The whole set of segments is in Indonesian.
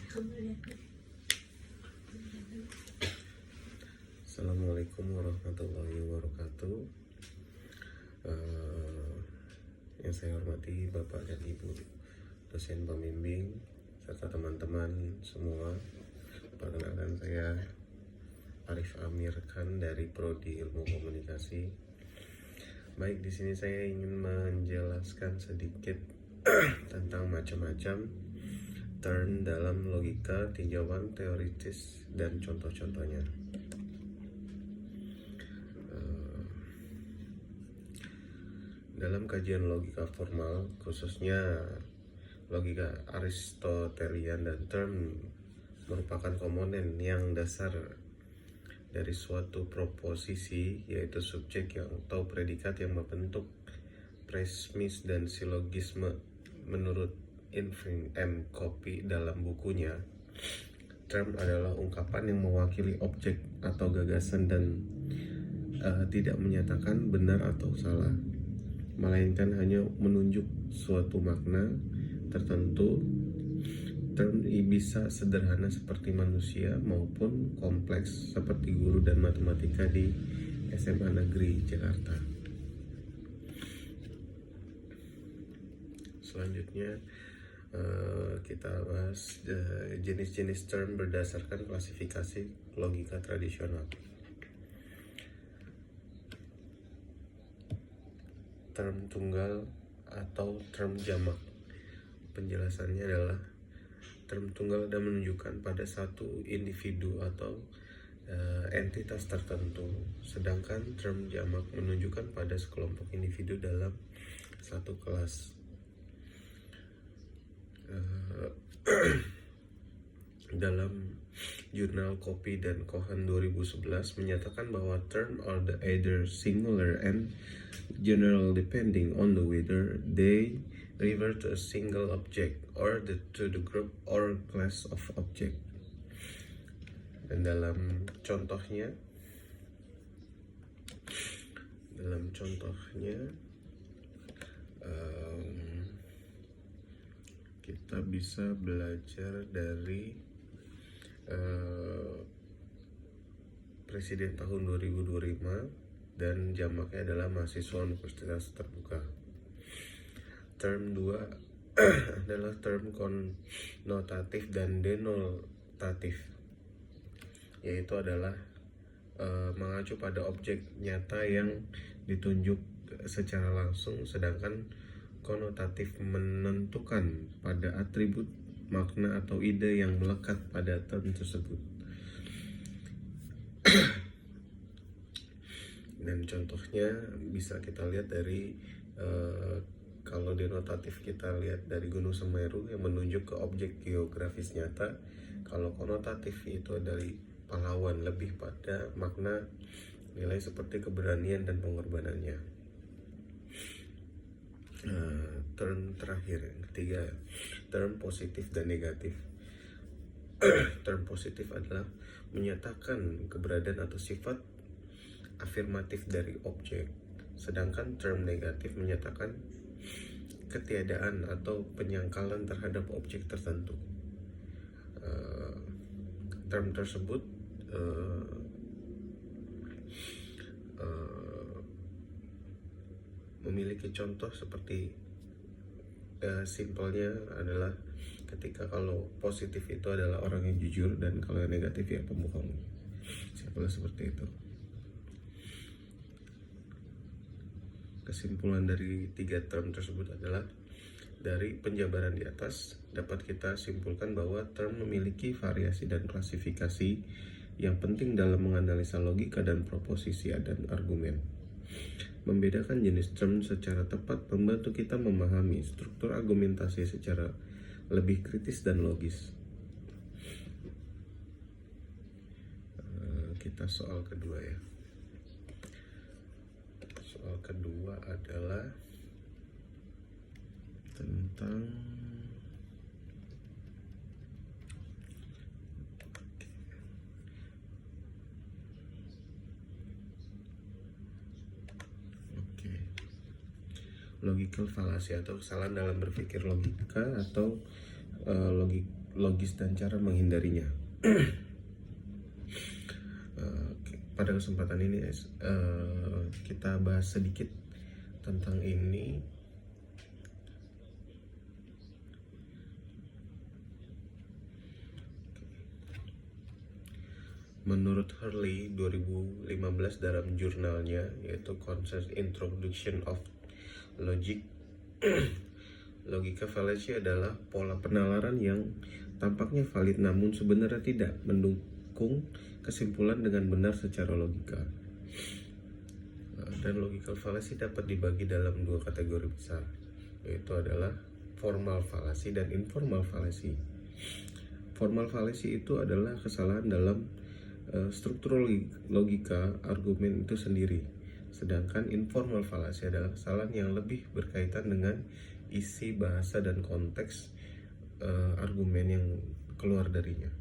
Assalamualaikum warahmatullahi wabarakatuh. Yang saya hormati Bapak dan Ibu dosen pembimbing serta teman-teman semua. Perkenalkan, saya Arif Amir Khan dari Prodi Ilmu Komunikasi. Baik, di sini saya ingin menjelaskan sedikit tentang macam-macam term dalam logika, tinjauan teoritis dan contoh-contohnya. Dalam kajian logika formal, khususnya logika Aristotelian, dan term merupakan komponen yang dasar dari suatu proposisi, yaitu subjek yang atau predikat yang membentuk premis dan silogisme. Menurut Irving M. Copy dalam bukunya, term adalah ungkapan yang mewakili objek atau gagasan dan tidak menyatakan benar atau salah, melainkan hanya menunjuk suatu makna tertentu. Term bisa sederhana seperti manusia maupun kompleks seperti guru dan matematika di SMA Negeri Jakarta. Selanjutnya kita bahas jenis-jenis term berdasarkan klasifikasi logika tradisional. Term tunggal atau term jamak. Penjelasannya adalah term tunggal dan menunjukkan pada satu individu atau entitas tertentu, sedangkan term jamak menunjukkan pada sekelompok individu dalam satu kelas. Dalam jurnal Copy dan Cohen 2011 menyatakan bahwa term are either singular and general depending on the whether they refer to a single object or to the group or class of object. Dan dalam contohnya kita bisa belajar dari presiden tahun 2025 dan jamaknya adalah mahasiswa universitas terbuka. Term 2 adalah term konotatif dan denotatif, yaitu adalah mengacu pada objek nyata yang ditunjuk secara langsung, sedangkan konotatif menentukan pada atribut, makna atau ide yang melekat pada term tersebut. Dan contohnya bisa kita lihat dari kalau denotatif kita lihat dari Gunung Semeru yang menunjuk ke objek geografis nyata. Kalau konotatif itu dari pahlawan, lebih pada makna nilai seperti keberanian dan pengorbanannya. Term terakhir, yang ketiga, term positif dan negatif. Term positif adalah menyatakan keberadaan atau sifat afirmatif dari objek, sedangkan term negatif menyatakan ketiadaan atau penyangkalan terhadap objek tertentu. Term tersebut memiliki contoh seperti simpelnya adalah ketika kalau positif itu adalah orang yang jujur, dan kalau yang negatif ya pembohong. Simpelnya seperti itu. Kesimpulan dari tiga term tersebut adalah, dari penjabaran di atas dapat kita simpulkan bahwa term memiliki variasi dan klasifikasi yang penting dalam menganalisa logika dan proposisi dan argumen. Membedakan jenis term secara tepat membantu kita memahami struktur argumentasi secara lebih kritis dan logis. Kita soal kedua ya. Soal kedua adalah tentang logical fallacy atau kesalahan dalam berpikir logika atau logis dan cara menghindarinya. Pada kesempatan ini kita bahas sedikit tentang ini. Menurut Hurley 2015 dalam jurnalnya yaitu Concept Introduction of Logic, logika fallacy adalah pola penalaran yang tampaknya valid namun sebenarnya tidak mendukung kesimpulan dengan benar secara logika. Dan logical fallacy dapat dibagi dalam dua kategori besar, yaitu adalah formal fallacy dan informal fallacy. Formal fallacy itu adalah kesalahan dalam struktur logika argumen itu sendiri, sedangkan informal fallacy adalah kesalahan yang lebih berkaitan dengan isi bahasa dan konteks argumen yang keluar darinya.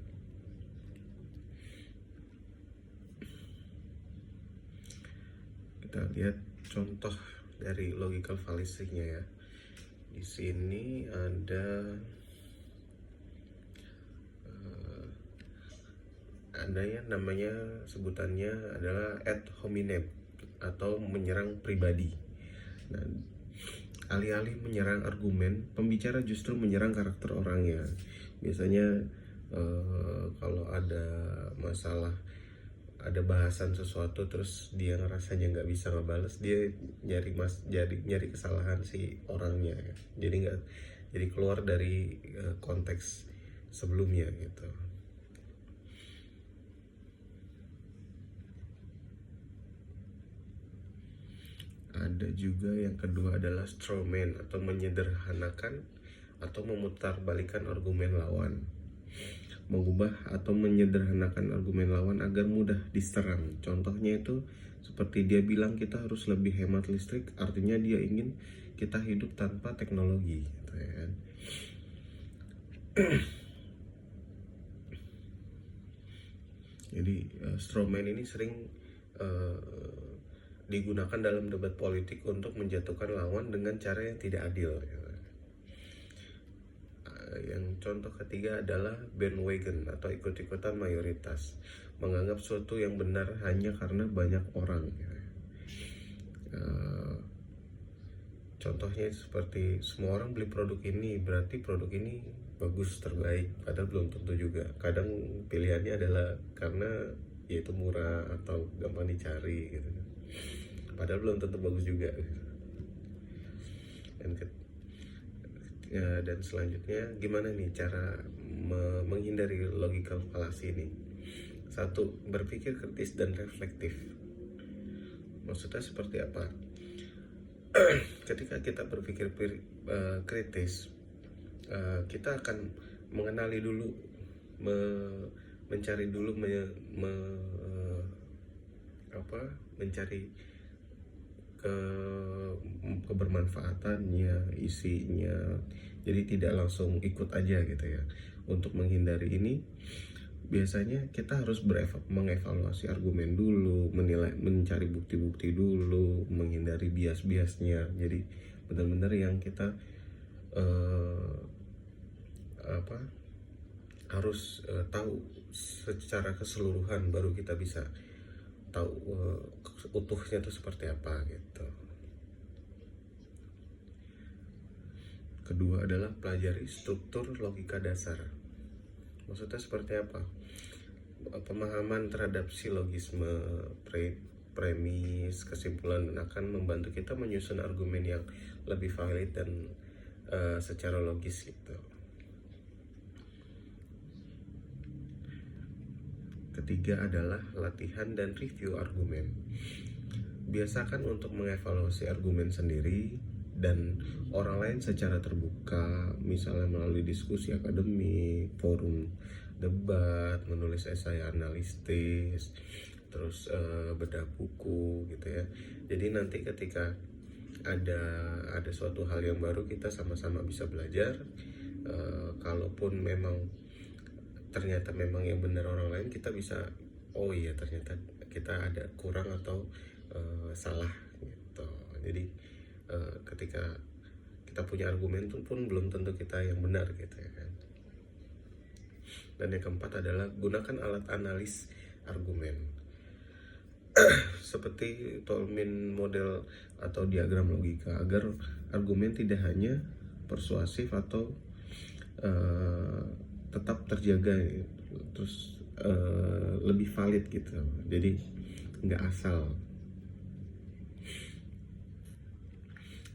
Kita lihat contoh dari logical fallacy-nya ya. Di sini ada yang namanya sebutannya adalah ad hominem atau menyerang pribadi. Nah, alih-alih menyerang argumen, pembicara justru menyerang karakter orangnya. Biasanya kalau ada masalah, ada bahasan sesuatu terus dia ngerasanya nggak bisa ngebales, dia nyari kesalahan si orangnya, jadi keluar dari konteks sebelumnya gitu. Ada juga yang kedua adalah straw man atau menyederhanakan atau memutarbalikkan argumen lawan, mengubah atau menyederhanakan argumen lawan agar mudah diserang. Contohnya itu seperti dia bilang kita harus lebih hemat listrik, artinya dia ingin kita hidup tanpa teknologi gitu ya kan. Jadi straw man ini sering digunakan dalam debat politik untuk menjatuhkan lawan dengan cara yang tidak adil. Yang contoh ketiga adalah bandwagon atau ikut-ikutan mayoritas, menganggap sesuatu yang benar hanya karena banyak orang. Contohnya seperti semua orang beli produk ini, berarti produk ini bagus, terbaik, padahal belum tentu juga. Kadang pilihannya adalah karena yaitu murah atau gampang dicari gitu, padahal belum tentu bagus juga. Dan selanjutnya gimana nih cara menghindari logical fallacy ini? 1. Berpikir kritis dan reflektif. Maksudnya seperti apa? Ketika kita berpikir kritis, kita akan mengenali dulu, mencari dulu, mencari kebermanfaatannya, isinya. Jadi tidak langsung ikut aja gitu ya. Untuk menghindari ini, biasanya kita harus mengevaluasi argumen dulu, mencari bukti-bukti dulu, menghindari bias-biasnya. Jadi benar-benar yang kita harus tahu secara keseluruhan, baru kita bisa tahu utuhnya itu seperti apa gitu. Kedua adalah pelajari struktur logika dasar. Maksudnya seperti apa? Pemahaman terhadap silogisme, premis, kesimpulan akan membantu kita menyusun argumen yang lebih valid dan secara logis gitu. Ketiga adalah latihan dan review argumen. Biasakan untuk mengevaluasi argumen sendiri dan orang lain secara terbuka, misalnya melalui diskusi akademik, forum debat, menulis esai analitis, terus bedah buku gitu ya. Jadi nanti ketika ada suatu hal yang baru, kita sama-sama bisa belajar. Kalaupun memang ternyata memang yang benar orang lain, kita bisa, oh iya ternyata kita ada kurang atau salah gitu. Jadi ketika kita punya argumen pun belum tentu kita yang benar gitu ya kan. Dan yang keempat adalah gunakan alat analis argumen seperti Tolman model atau diagram logika agar argumen tidak hanya persuasif atau tetap terjaga, terus lebih valid gitu. Jadi nggak asal.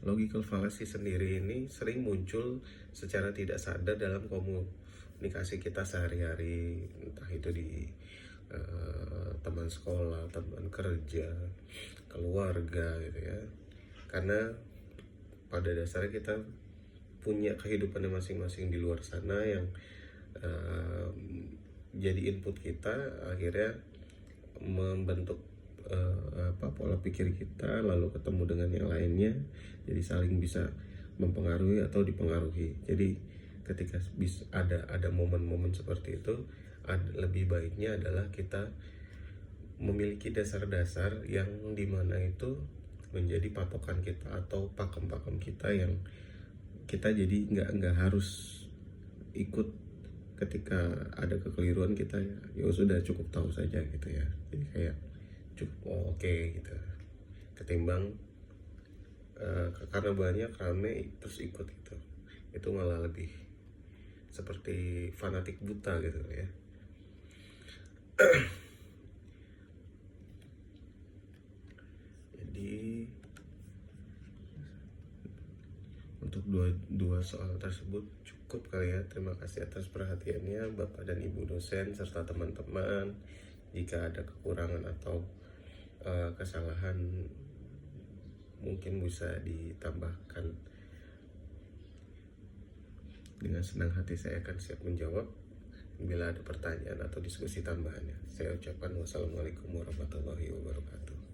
Logical fallacy sendiri ini sering muncul secara tidak sadar dalam komunikasi kita sehari-hari, entah itu di teman sekolah, teman kerja, keluarga gitu ya. Karena pada dasarnya kita punya kehidupannya masing-masing di luar sana yang jadi input kita, akhirnya membentuk pola pikir kita, lalu ketemu dengan yang lainnya, jadi saling bisa mempengaruhi atau dipengaruhi. Jadi ketika ada momen-momen seperti itu, lebih baiknya adalah kita memiliki dasar-dasar yang dimana itu menjadi patokan kita atau pakem-pakem kita, yang kita jadi nggak harus ikut ketika ada kekeliruan. Kita ya sudah cukup tahu saja gitu ya, jadi kayak cukup oke gitu, ketimbang karena banyak rame terus ikut gitu, itu malah lebih seperti fanatik buta gitu ya. Jadi untuk dua soal tersebut cukup kali ya. Terima kasih atas perhatiannya Bapak dan Ibu dosen serta teman-teman. Jika ada kekurangan atau kesalahan mungkin bisa ditambahkan. Dengan senang hati saya akan siap menjawab bila ada pertanyaan atau diskusi tambahannya. Saya ucapkan wassalamualaikum warahmatullahi wabarakatuh.